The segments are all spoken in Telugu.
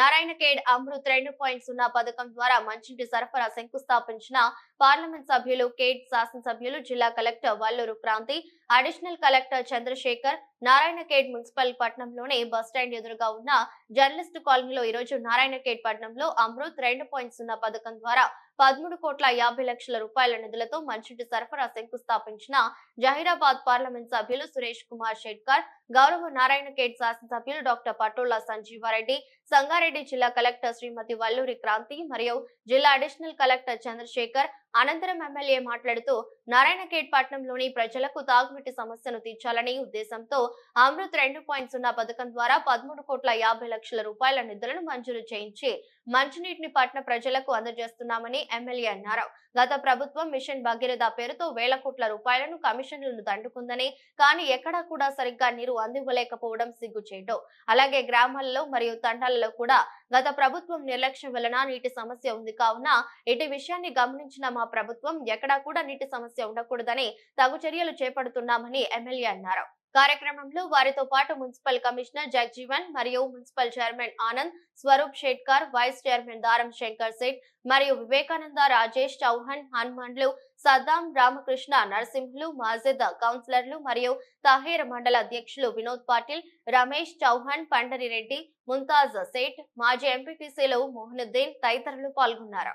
నారాయణఖేడ్ అమృత్ 2.0 పథకం ద్వారా మంచినీటి సరఫరా శంకుస్థాపించిన పార్లమెంట్ సభ్యులు, ఖేడ్ శాసనసభ్యులు, జిల్లా collector Valluru Kranti, additional collector Chandrashekar. Narayankhed municipal పట్టణంలోని బస్టాండ్ ఎదురుగా ఉన్న జర్నలిస్టు కాలనీలో ఈరోజు నారాయణఖేడ్ పట్టణంలో అమృత్ 2.0 పథకం ద్వారా 13,50,00,000 రూపాయల నిధులతో మంచినీటి సరఫరా శంకుస్థాపించిన జహీరాబాద్ పార్లమెంట్ సభ్యులు సురేష్ కుమార్ షెట్కర్, గౌరవ నారాయణఖేడ్ శాసనసభ్యులు డాక్టర్ పటోలా సంజీవారెడ్డి, సంగారెడ్డి జిల్లా కలెక్టర్ శ్రీమతి వల్లూరి క్రాంతి మరియు జిల్లా అడిషనల్ కలెక్టర్ చంద్రశేఖర్. అనంతరం ఎమ్మెల్యే మాట్లాడుతూ నారాయణఖేడ్ పట్టణంలోని ప్రజలకు తాగునీటి సమస్యను తీర్చాలని ఉద్దేశంతో అమృత్ 2.0 పథకం ద్వారా 13,50,00,000 రూపాయల నిధులను మంజూరు చేయించి మంచినీటిని పట్టణ ప్రజలకు అందజేస్తున్నామని ఎమ్మెల్యే అన్నారు. గత ప్రభుత్వం మిషన్ భగీరథ పేరుతో వేల కోట్ల రూపాయలను కమిషన్లను దండుకుందని, కానీ ఎక్కడా కూడా సరిగ్గా నీరు అందివ్వలేకపోవడం సిగ్గుచేటు. అలాగే గ్రామాలలో మరియు తండాలలో కూడా గత ప్రభుత్వం నిర్లక్ష్యం వలన నీటి సమస్య ఉంది. కావున ఇటు విషయాన్ని గమనించిన మా ప్రభుత్వం ఎక్కడా కూడా నీటి సమస్య ఉండకూడదని తగు చర్యలు చేపడుతున్నామని ఎమ్మెల్యే అన్నారు. కార్యక్రమంలో వారితో పాటు మున్సిపల్ కమిషనర్ జగ్జీవన్ మరియు municipal chairman Anand, Swaroop Shetkar, vice chairman Daram Shankar సేట్ మరియు వివేకానంద, రాజేష్ చౌహాన్, హనుమాన్లు, సద్దాం, రామకృష్ణ, నరసింహులు, మాజిద్, కౌన్సిలర్లు మరియు తహేర్ మండల అధ్యక్షులు వినోద్ పాటిల్, రమేష్ చౌహాన్, పండరిరెడ్డి, ముంతాజ్ సేట్, మాజీ ఎంపీటీసీలు మోహనుద్దీన్ తదితరులు పాల్గొన్నారు.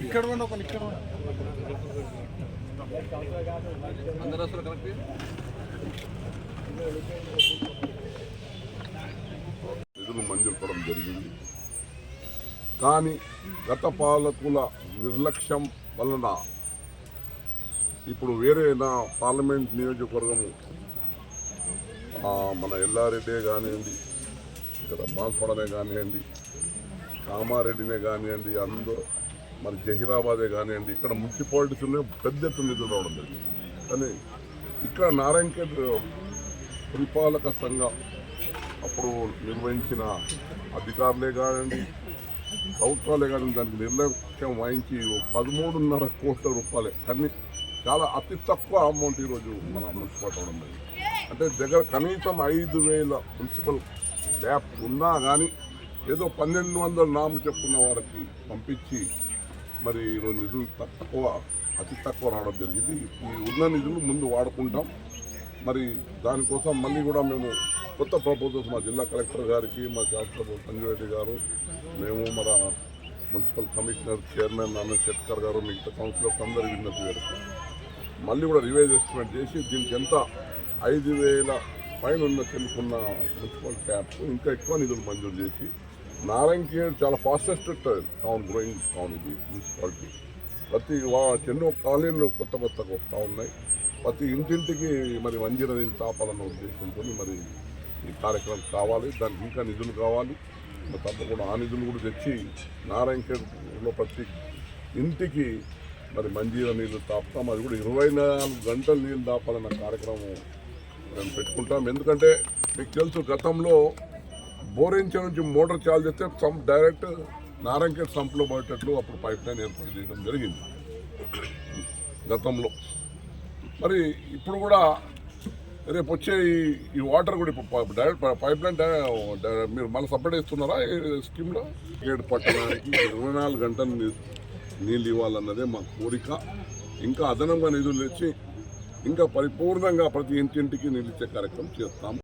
ఇక్కడ అందరూ అసలు కరెక్ట్ నిధులు మంజూరు పడడం జరిగింది. కానీ గత పాలకుల నిర్లక్ష్యం వలన ఇప్పుడు వేరే నా పార్లమెంట్ నియోజకవర్గము మన ఎల్లారెడ్డే కానివ్వండి, ఇక్కడ బాన్స్వాడనే కానివ్వండి, కామారెడ్డినే కానివ్వండి, అందరూ మరి జహీరాబాదే కానివ్వండి, ఇక్కడ మున్సిపాలిటీస్ పెద్ద ఎత్తున నిధులు రావడం జరిగింది. కానీ ఇక్కడ నారాయణఖేడ్ పురపాలక సంఘం అప్పుడు నిర్వహించిన అధికారులే కానివ్వండి, ప్రభుత్వాలే కానివ్వండి, దానికి నిర్లక్ష్యం వహించి 13.5 కోట్ల రూపాయలే, కానీ చాలా అతి తక్కువ అమౌంట్ ఈరోజు మన మున్సిపాలిటీ అవడం జరిగింది. అంటే దగ్గర కనీసం 5,000 మున్సిపల్ ట్యాప్ ఉన్నా కానీ ఏదో 1,200 నామ చెప్పుకున్న వారికి పంపించి మరి ఈరోజు నిధులు అతి తక్కువ రావడం జరిగింది. ఈ ఉన్న నిధులు ముందు వాడుకుంటాం. మరి దానికోసం మళ్ళీ కూడా మేము కొత్త ప్రపోజల్స్ మా జిల్లా కలెక్టర్ గారికి, మా శాసనసభ్యులు సంజీవరెడ్డి గారు, మేము మన municipal commissioner chairman Anand Shetkar గారు, మిగతా కౌన్సిలర్స్ అందరూ విన్నతి మేరకు మళ్ళీ కూడా రివైజ్ ఎస్టిమేట్ చేసి దీనికి ఎంత 5,000 పైన ఉన్న చెల్లుకున్న మున్సిపల్ ట్యాప్ ఇంకా ఎక్కువ నిధులు మంజూరు చేసి నారాయణఖేడ్ చాలా ఫాస్టెస్ట్ టౌన్, గ్రోయింగ్ టౌన్ ఇది మున్సిపాలిటీ. ప్రతి ఎన్నో కాలనీలు కొత్తగా వస్తూ ఉన్నాయి. ప్రతి ఇంటింటికి మరి మంజీర నీళ్ళు తాపాలన్న ఉద్దేశంతో మరి ఈ కార్యక్రమం కావాలి. దానికి ఇంకా నిధులు కావాలి. తప్పకుండా ఆ నిధులు కూడా తెచ్చి నారాయణఖేడ్లో ప్రతి ఇంటికి మరి మంజీర నీళ్ళు తాపుతాం. అది కూడా 24 గంటలు నీళ్ళు తాపాలన్న కార్యక్రమం మేము పెట్టుకుంటాం. ఎందుకంటే మీకు తెలుసు, గతంలో బోరెంచ నుంచి మోటార్ చాలు చేస్తే డైరెక్ట్ నారాయణఖేడ్ సంపులో పడేటట్లు అప్పుడు పైప్ లైన్ ఏర్పాటు చేయడం జరిగింది గతంలో. మరి ఇప్పుడు కూడా రేపు వచ్చే ఈ వాటర్ కూడా ఇప్పుడు డైరెక్ట్ పైప్ లైన్ మీరు మళ్ళీ సపరేట్ ఇస్తున్నారా ఈ స్కీమ్లో? ఖేడ్ పట్టణానికి 24 గంటలు నీళ్ళు ఇవ్వాలన్నదే మా కోరిక. ఇంకా అదనంగా నిధులు తెచ్చి ఇంకా పరిపూర్ణంగా ప్రతి ఇంటింటికి నీళ్ళు ఇచ్చే కార్యక్రమం చేస్తాం.